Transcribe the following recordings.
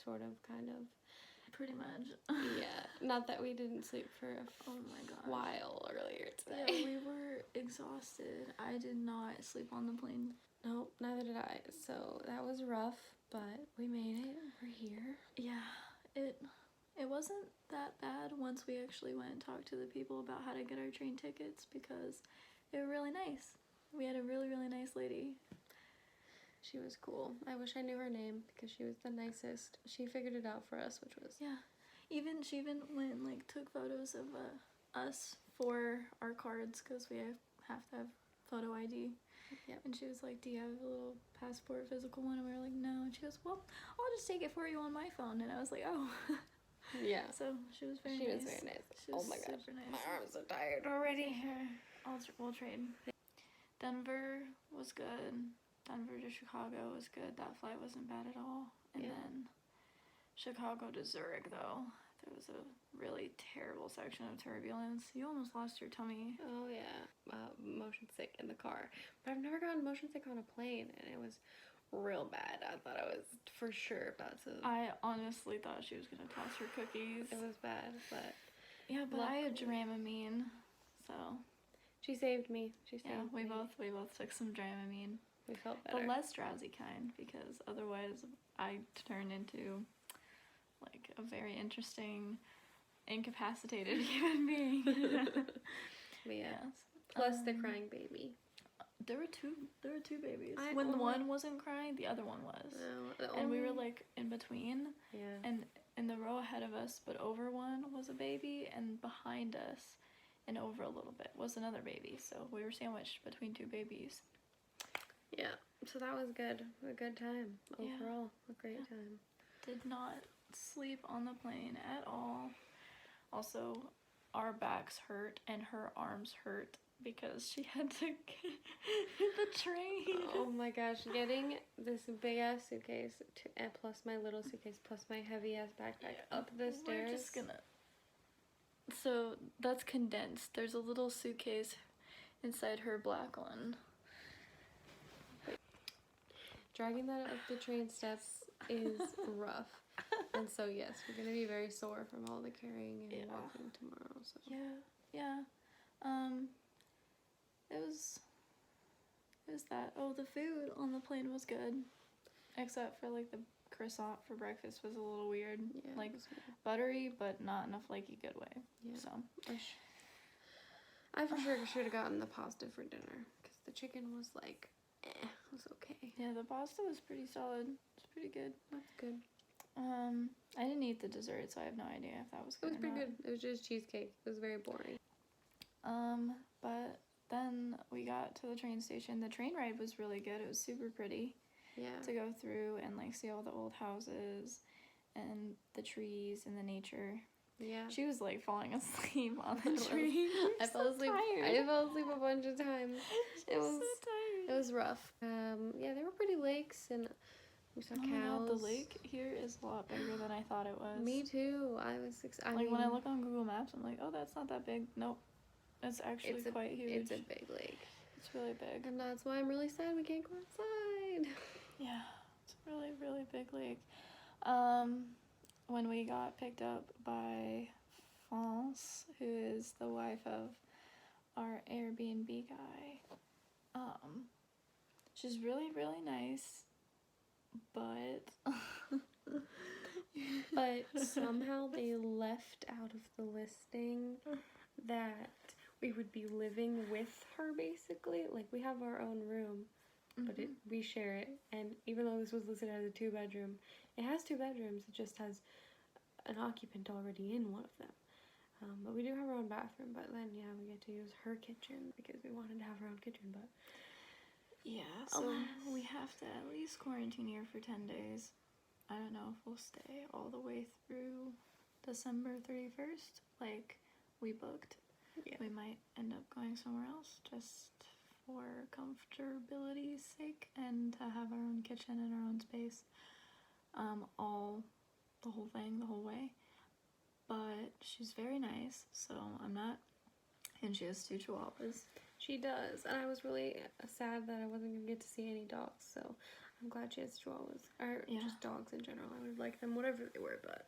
Sort of, kind of. Pretty much. Yeah, not that we didn't sleep for a while earlier today. Yeah, we were exhausted. I did not sleep on the plane. Nope, neither did I. So that was rough, but we made it. We're here. Yeah, it wasn't that bad once we actually went and talked to the people about how to get our train tickets, because they were really nice. We had a really, really nice lady. She was cool. I wish I knew her name because she was the nicest. She figured it out for us, which was... Yeah. She even went and, took photos of us for our cards, because we have to have photo ID. Yep. And she was like, do you have a little passport physical one? And we were like, no. And she goes, well, I'll just take it for you on my phone. And I was like, oh. Yeah. So she was very nice. She was very nice. Oh my gosh. Nice. My arms are tired already. We'll trade. Denver was good. Denver to Chicago was good. That flight wasn't bad at all. And then Chicago to Zurich, though, there was a really terrible section of turbulence. You almost lost your tummy. Oh, yeah. Motion sick in the car. But I've never gotten motion sick on a plane, and it was real bad. I thought I was for sure about to... I honestly thought she was going to toss her cookies. It was bad, but... Yeah, but I had Dramamine, so... She saved me. We both took some Dramamine. We felt better. The less drowsy kind, because otherwise I turn into a very interesting, incapacitated human being. Yes. Plus the crying baby. There were two babies. When the one wasn't crying, the other one was. And we were in between. Yeah. And in the row ahead of us, but over one was a baby, and behind us and over a little bit was another baby. So we were sandwiched between two babies. Yeah, so that was good. A good time. Overall, a great time. Did not sleep on the plane at all. Also, our backs hurt and her arms hurt because she had to get the train. Oh my gosh, getting this big ass suitcase plus my little suitcase plus my heavy ass backpack up the stairs. We're just gonna... So that's condensed. There's a little suitcase inside her black one. Dragging that up the train steps is rough. And so yes, we're gonna be very sore from all the carrying and walking tomorrow. So yeah. It was that. Oh, the food on the plane was good, except for the croissant for breakfast was a little weird. Yeah, buttery, but not in a flaky good way. Yeah. So I for sure should have gotten the pasta for dinner because the chicken was it was okay. Yeah, the pasta was pretty solid. It's pretty good. That's good. I didn't eat the dessert, so I have no idea if that was good. It was pretty good. It was just cheesecake. It was very boring. But then we got to the train station. The train ride was really good. It was super pretty. Yeah. To go through and like see all the old houses and the trees and the nature. Yeah. She was like falling asleep on the train. I fell asleep. Tired. I fell asleep a bunch of times. It was so tired. It was rough. Yeah, there were pretty lakes and we saw cows. My God, the lake here is a lot bigger than I thought it was. Me too. I was excited. Like when I look on Google Maps, I'm like, oh, that's not that big. Nope, it's actually quite huge. It's a big lake. It's really big. And that's why I'm really sad we can't go outside. Yeah, it's a really, really big lake. When we got picked up by France, who is the wife of our Airbnb guy, she's really, really nice, but but somehow they left out of the listing that we would be living with her, basically. Like, we have our own room, but we share it, and even though this was listed as a 2-bedroom, it has 2 bedrooms. It just has an occupant already in one of them. But we do have our own bathroom, but then, yeah, we get to use her kitchen because we wanted to have our own kitchen, but... Yeah, so we have to at least quarantine here for 10 days. I don't know if we'll stay all the way through December 31st, like we booked. Yeah. We might end up going somewhere else just for comfortability's sake and to have our own kitchen and our own space. The whole thing, the whole way. But she's very nice, so I'm not... And she has 2 chihuahuas. She does, and I was really sad that I wasn't going to get to see any dogs, so I'm glad she has chihuahuas. Or just dogs in general. I would like them, whatever they were, but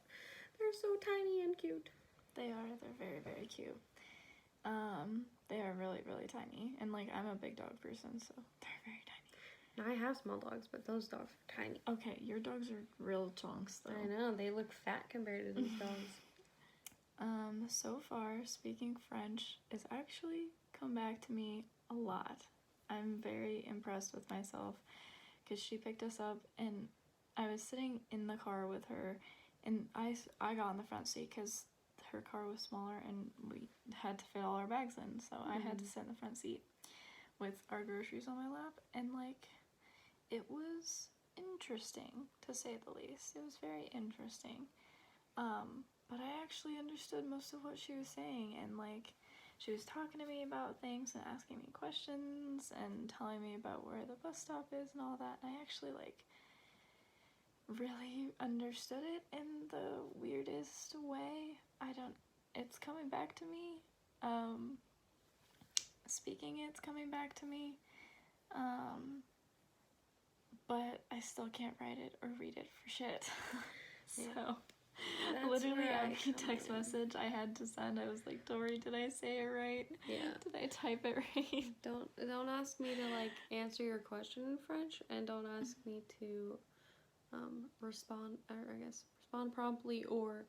they're so tiny and cute. They are. They're very, very cute. They are really, really tiny. And, like, I'm a big dog person, so they're very tiny. Now, I have small dogs, but those dogs are tiny. Okay, your dogs are real chunks, though. I know. They look fat compared to these dogs. So far, speaking French has actually come back to me a lot. I'm very impressed with myself because she picked us up and I was sitting in the car with her and I got in the front seat because her car was smaller and we had to fit all our bags in, so I had to sit in the front seat with our groceries on my lap, and like it was interesting to say the least. It was very interesting. But I actually understood most of what she was saying, and like she was talking to me about things and asking me questions and telling me about where the bus stop is and all that, and I actually like really understood it in the weirdest way. It's coming back to me. Speaking it's coming back to me. But I still can't write it or read it for shit. So That's literally right. every text message I had to send, I was like, Tori, did I say it right? Yeah. Did I type it right? Don't ask me to like answer your question in French, and don't ask me to respond promptly or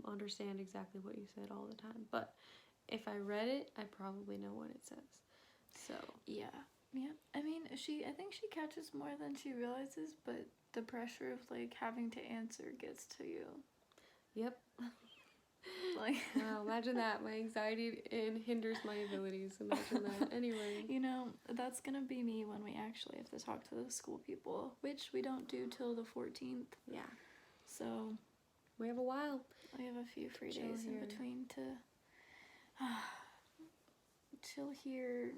understand exactly what you said all the time. But if I read it, I probably know what it says. So yeah. I mean, I think she catches more than she realizes, but the pressure of like having to answer gets to you. Yep. Like, wow, imagine that. My anxiety hinders my abilities. Imagine that. Anyway, you know, that's gonna be me when we actually have to talk to the school people, which we don't do till the 14th. Yeah. So we have a while. We have a few free days in between to chill here.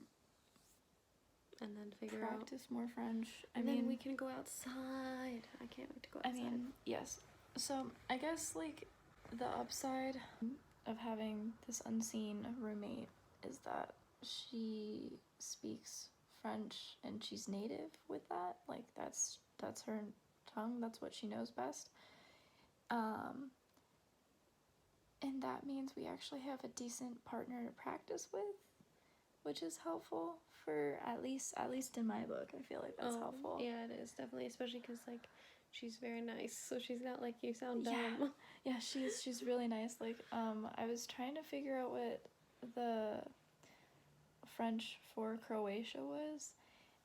And then practice more French. And then we can go outside. I can't wait to go outside. I mean, yes. So I guess like the upside of having this unseen roommate is that she speaks French and she's native with that. Like that's her tongue. That's what she knows best. And that means we actually have a decent partner to practice with, which is helpful for at least in my book. I feel like that's helpful. Yeah, it is definitely, especially because like she's very nice, so she's not like you sound dumb. Yeah, she's really nice. Like I was trying to figure out what the French for Croatia was,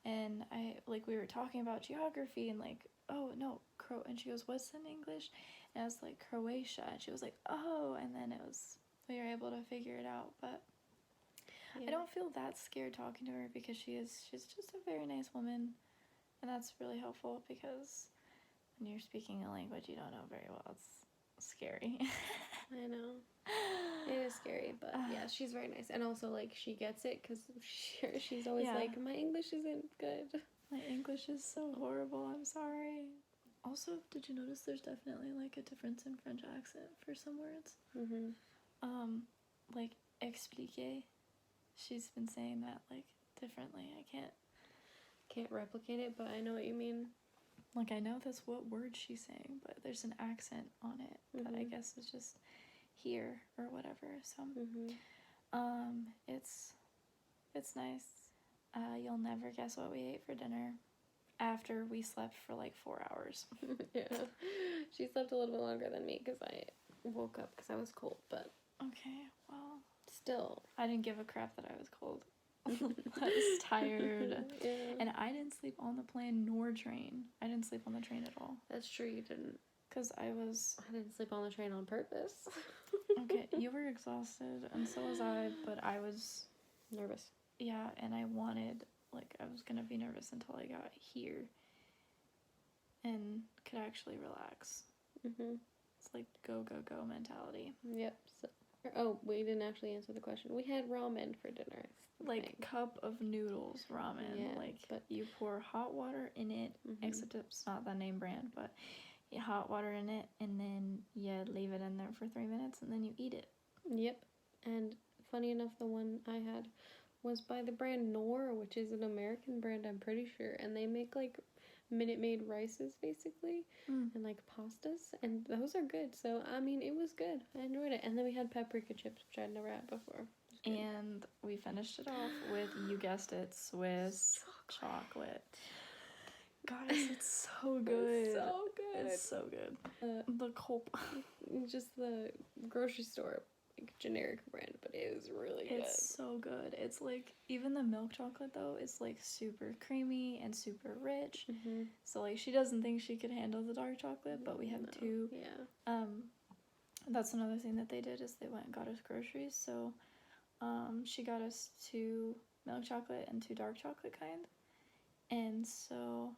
and we were talking about geography and like oh, no, and she goes, what's in English? And I was like, Croatia. And she was like, oh, and then we were able to figure it out. But I don't feel that scared talking to her because she's just a very nice woman. And that's really helpful because when you're speaking a language you don't know very well, it's scary. I know. It is scary, but yeah, she's very nice. And also, like, she gets it because she's always like, my English isn't good. My English is so horrible, I'm sorry. Also, did you notice there's definitely, like, a difference in French accent for some words? Mm-hmm. Like, expliquer. She's been saying that, like, differently. I can't replicate it, but I know what you mean. Like, I know that's what word she's saying, but there's an accent on it that I guess is just here or whatever. So, it's nice. You'll never guess what we ate for dinner after we slept for like 4 hours. Yeah, she slept a little bit longer than me because I woke up because I was cold, but okay, well, still, I didn't give a crap that I was cold. I was tired. Yeah. And I didn't sleep on the plane nor train. I didn't sleep on the train at all. That's true, you didn't. Because I didn't sleep on the train on purpose. Okay, you were exhausted, and so was I, but I was nervous. Yeah, and I wanted, like, I was gonna be nervous until I got here and could actually relax. It's like go, go, go mentality. Yep. So, we didn't actually answer the question. We had ramen for dinner. Like, cup of noodles ramen. Yeah, like, but you pour hot water in it, except it's not the name brand, but you hot water in it, and then you leave it in there for 3 minutes, and then you eat it. Yep. And funny enough, the one I had was by the brand Knorr, which is an American brand, I'm pretty sure, and they make, like, Minute Maid rices, basically, and, like, pastas, and those are good. So, I mean, it was good. I enjoyed it. And then we had paprika chips, which I'd never had before. And we finished it off with, you guessed it, Swiss chocolate. Guys, it's so good. It's so good. It's so good. The Cope. Just the grocery store, like, generic brand, but it is really good. It's so good. It's like, even the milk chocolate, though, is, like, super creamy and super rich. So, like, she doesn't think she could handle the dark chocolate, but we have two. Yeah. That's another thing that they did is they went and got us groceries. So, she got us 2 milk chocolate and 2 dark chocolate kind. And so,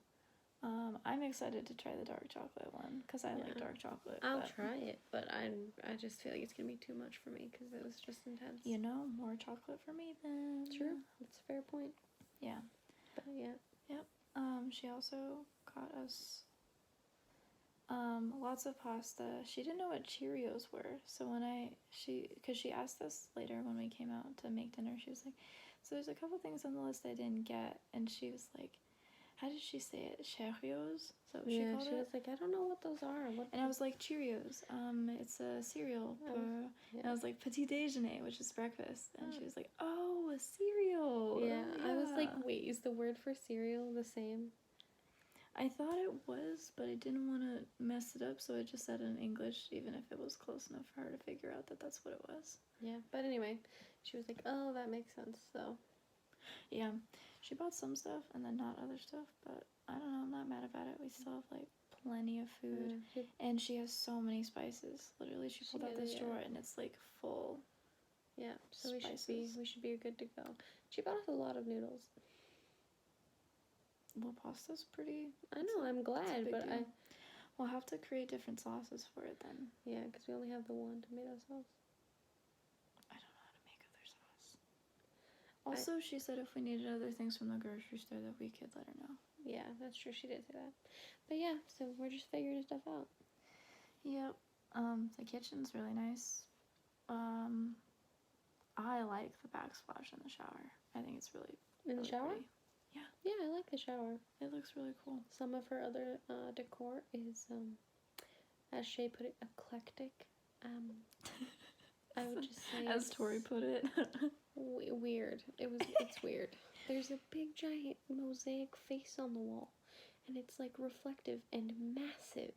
I'm excited to try the dark chocolate one because I like dark chocolate. I'll try it, but I just feel like it's gonna be too much for me because it was just intense. You know, more chocolate for me then. True, that's a fair point. Yeah. But yeah. Yep. She also got us lots of pasta. She didn't know what Cheerios were, so because she asked us later when we came out to make dinner, she was like, so there's a couple things on the list I didn't get, and she was like, how did she say it? Cheerios? Is that what she called it? She was like, I don't know what those are. And I was like, Cheerios. It's a cereal. And I was like, petit déjeuner, which is breakfast. And she was like, oh, a cereal. Yeah. I was like, wait, is the word for cereal the same? I thought it was, but I didn't want to mess it up, so I just said it in English, even if it was close enough for her to figure out that that's what it was. Yeah, but anyway, she was like, oh, that makes sense, so. Yeah, she bought some stuff and then not other stuff, but I don't know, I'm not mad about it. We still have, like, plenty of food, and she has so many spices. Literally, she pulled out this drawer, and it's, like, full. Yeah, so spices. we should be good to go. She bought us a lot of noodles. Well, pasta's pretty... I know, I'm glad, but deal. We'll have to create different sauces for it then. Yeah, because we only have the one tomato sauce. I don't know how to make other sauce. Also, she said if we needed other things from the grocery store that we could let her know. Yeah, that's true, she did say that. But yeah, so we're just figuring stuff out. Yep. The kitchen's really nice. I like the backsplash in the shower. I think it's really In the shower? pretty. Yeah. Yeah, I like the shower. It looks really cool. Some of her other decor is, as Shae put it, eclectic. I would just say as Tori put it. weird. It's weird. There's a big giant mosaic face on the wall, and it's like reflective and massive.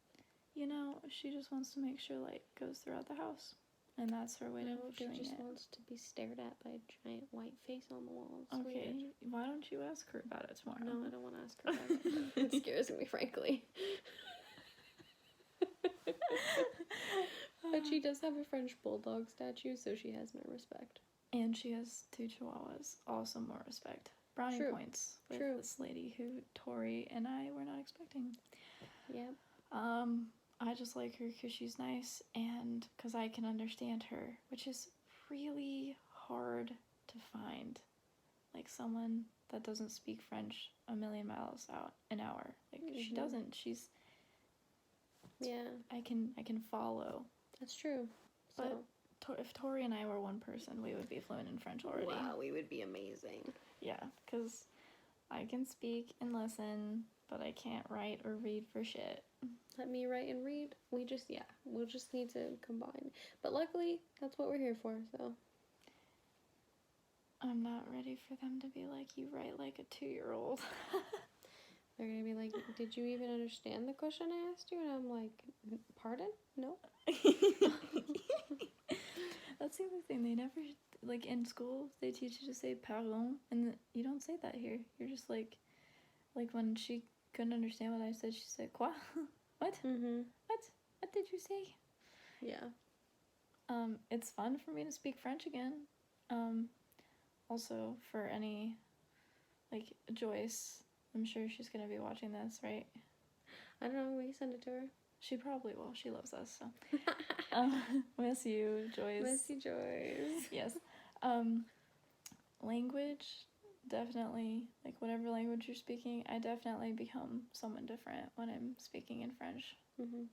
You know, she just wants to make sure light goes throughout the house. and that's her way No, of doing she just it. wants to be stared at by a giant white face on the wall. It's Okay, weird. why don't you ask her about it tomorrow? No, I don't want to ask her about it. It scares me, frankly. But she does have a French bulldog statue, so she has my respect. And she has 2 chihuahuas. Also more respect. Brownie True. points with True. this lady who Tori and I were not expecting. Yep. I just like her because she's nice and because I can understand her, which is really hard to find. Like someone that doesn't speak French a million miles out an hour. Like she doesn't. She's Yeah. I can follow. That's true. But if Tori and I were one person, we would be fluent in French already. Wow, we would be amazing. Yeah, because I can speak and listen, but I can't write or read for shit. Let me write and read. We'll just need to combine. But luckily, that's what we're here for, so. I'm not ready for them to be like, you write like a 2-year-old. They're gonna be like, did you even understand the question I asked you? And I'm like, pardon? No. That's the other thing. They never, like in school, they teach you to say pardon, and you don't say that here. You're just like when she couldn't understand what I said, she said, quoi? What? Mm-hmm. What did you say? Yeah. It's fun for me to speak French again. Also for any, like, Joyce, I'm sure she's gonna be watching this, right? I don't know, we can send it to her. She probably will. She loves us, so. Miss you, Joyce. Miss you, Joyce. Yes. Language, definitely, like, whatever language you're speaking, I definitely become someone different when I'm speaking in French. Mm-hmm.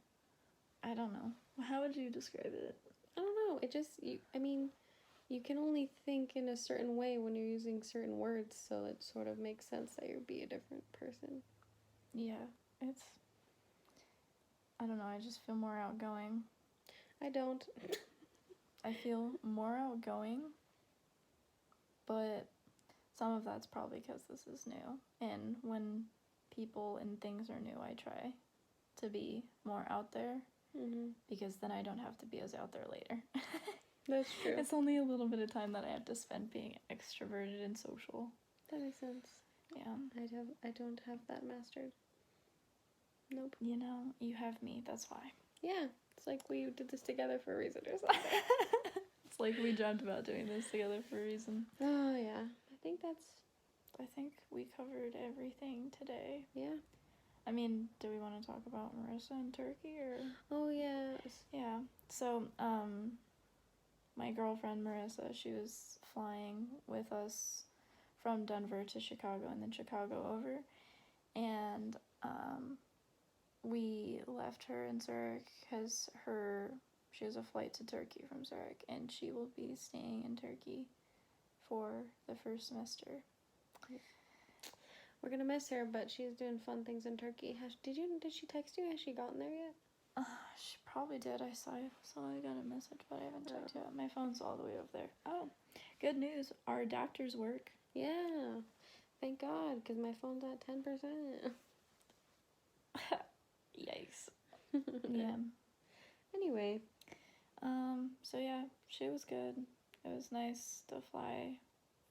I don't know. How would you describe it? I don't know. It just, you can only think in a certain way when you're using certain words, so it sort of makes sense that you'd be a different person. Yeah, I don't know, I just feel more outgoing. I don't. I feel more outgoing, but some of that's probably because this is new. And when people and things are new, I try to be more out there, because then I don't have to be as out there later. That's true. It's only a little bit of time that I have to spend being extroverted and social. That makes sense. Yeah. I don't have that mastered. Nope. You know, you have me, that's why. Yeah, it's like we did this together for a reason or something. It's like we dreamt about doing this together for a reason. Oh, yeah. I think we covered everything today. Yeah. I mean, do we want to talk about Marissa and Turkey, or? Oh, yes. Yeah. So, my girlfriend Marissa, she was flying with us from Denver to Chicago and then Chicago over. And, we left her in Zurich because she has a flight to Turkey from Zurich, and she will be staying in Turkey for the first semester. We're gonna miss her, but she's doing fun things in Turkey. Did she text you? Has she gotten there yet? She probably did. I saw I got a message, but I haven't checked yet. My phone's all the way over there. Oh, good news. Our adapters work. Yeah. Thank God, because my phone's at 10%. Yikes. Yeah. Anyway. So yeah, she was good. It was nice to fly.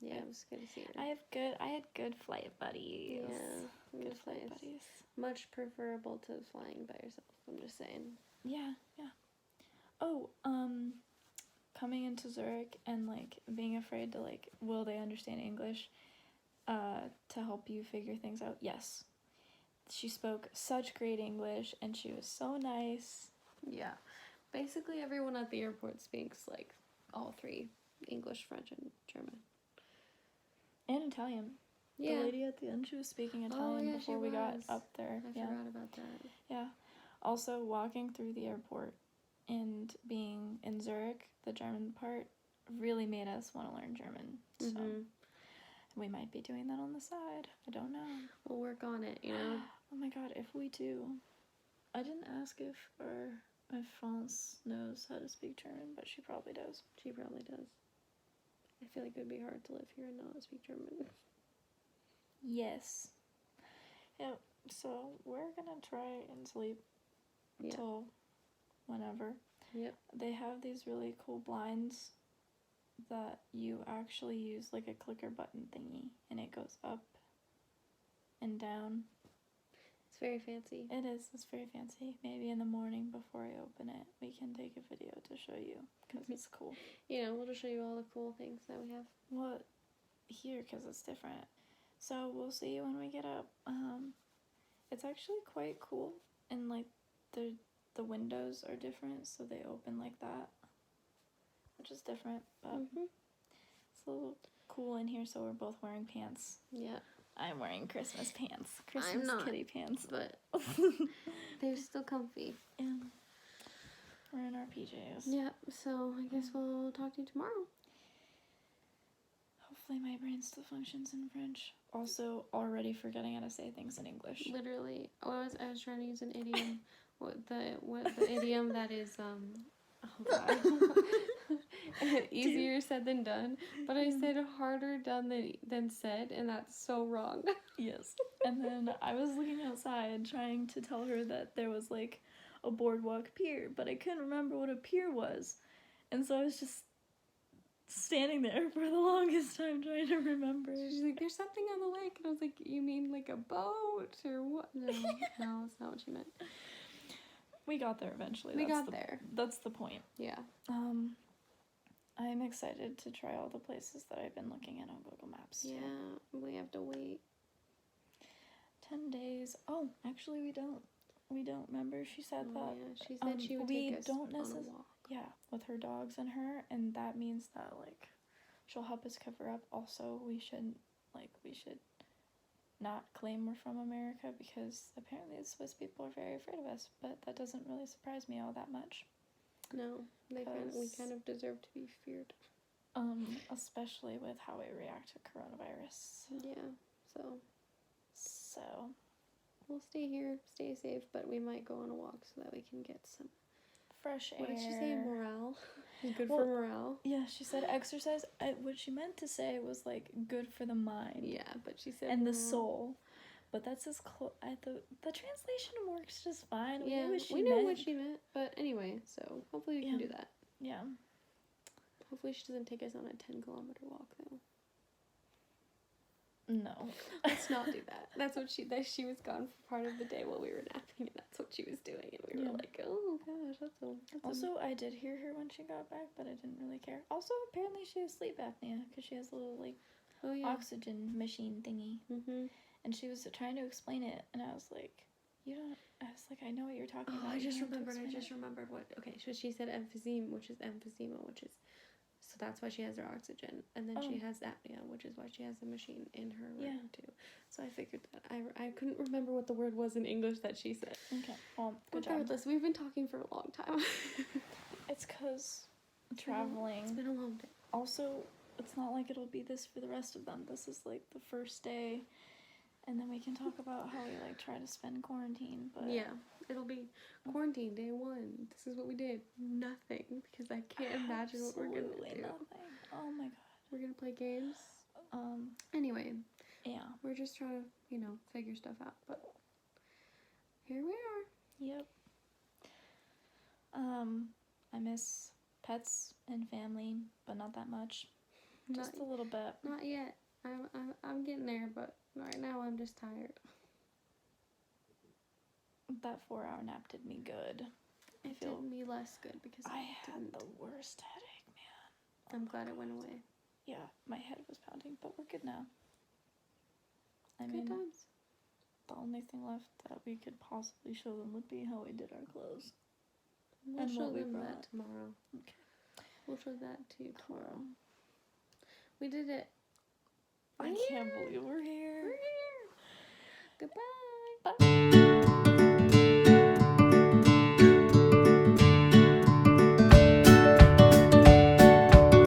Yeah, it was good to see her. I had good flight buddies. Yeah. Good flight buddies. Much preferable to flying by yourself, I'm just saying. Yeah. Oh, coming into Zurich and, like, being afraid to, like, will they understand English, to help you figure things out? Yes. She spoke such great English, and she was so nice. Yeah. Basically, everyone at the airport speaks, like, all 3, English, French, and German. And Italian. Yeah. The lady at the end, she was speaking Italian before we got up there. I forgot about that. Yeah. Also, walking through the airport and being in Zurich, the German part, really made us want to learn German. So we might be doing that on the side. I don't know. We'll work on it, you know? Oh my god, if we do. I didn't ask if France knows how to speak German, but she probably does. She probably does. I feel like it would be hard to live here and not speak German. Yes. Yeah, so we're gonna try and sleep till whenever. Yep. They have these really cool blinds that you actually use like a clicker button thingy, and it goes up and down. It's very fancy. It is. It's very fancy. Maybe in the morning before I open it, we can take a video to show you, because it's cool. We'll just show you all the cool things that we have. What? Here, because it's different. So we'll see you when we get up. It's actually quite cool, and like the windows are different, so they open like that, which is different, but it's a little cool in here. So we're both wearing pants. Yeah. I'm wearing Christmas pants. I'm Christmas not, kitty pants. but they're still comfy. Yeah. We're in our PJs. Yeah, so I guess we'll talk to you tomorrow. Hopefully my brain still functions in French. Also, already forgetting how to say things in English. Literally. I was trying to use an idiom. what the idiom that is easier said than done, but I said harder done than said, and that's so wrong. Yes. And then I was looking outside trying to tell her that there was like a boardwalk pier, but I couldn't remember what a pier was. And so I was just standing there for the longest time trying to remember. She's like, there's something on the lake. And I was like, you mean like a boat or what? No, that's not what you meant. We got there eventually. We got there. That's the point. Yeah. I'm excited to try all the places that I've been looking at on Google Maps. Yeah, we have to wait. 10 days. Oh, actually we don't. We don't. Remember she said that? Yeah, she said she would take us on a walk. Yeah, with her dogs and her, and that means that like she'll help us cover up. Also, we should not claim we're from America, because apparently the Swiss people are very afraid of us, but that doesn't really surprise me all that much. No, we kind of deserve to be feared. Especially with how we react to coronavirus. Yeah, So we'll stay here, stay safe, but we might go on a walk so that we can get some fresh air. What did she say? Morale? Good for morale? Yeah, she said exercise. What she meant to say was like good for the mind. Yeah, but she said and morale. the soul. But that's as close. The translation works just fine. Yeah, we knew what she meant. But anyway, so hopefully we can do that. Yeah. Hopefully she doesn't take us on a 10-kilometer walk though. No. Let's not do that. That's what she was gone for part of the day while we were napping, and that's what she was doing, and we were like, oh gosh, that's Also, I did hear her when she got back, but I didn't really care. Also, apparently she has sleep apnea, because she has a little oxygen machine thingy. And she was trying to explain it, and I was like, I know what you're talking about. I just remembered what, so she said emphysema, which is, so that's why she has her oxygen, and then she has apnea, which is why she has the machine in her room too. So I figured that, I couldn't remember what the word was in English that she said. Okay, well, good Regardless, we've been talking for a long time. It's because traveling. It's been a long day. Also, it's not like it'll be this for the rest of them. This is like the first day. And then we can talk about how we try to spend quarantine, but yeah, it'll be quarantine day 1. This is what we did. Nothing, because I can't imagine what we're gonna do. Nothing. Oh my god. We're gonna play games. Anyway. Yeah. We're just trying to, figure stuff out, but here we are. Yep. I miss pets and family, but not that much. Just a little bit. Not yet. I'm getting there, but right now I'm just tired. That 4-hour nap did me good. It did me less good because I had the worst headache, man. I'm glad it went away. Yeah, my head was pounding, but we're good now. Good times. The only thing left that we could possibly show them would be how we did our clothes. We'll show them that tomorrow. Okay. We'll show that to you tomorrow. We did it. I can't believe we're here. We're here. Goodbye. Bye.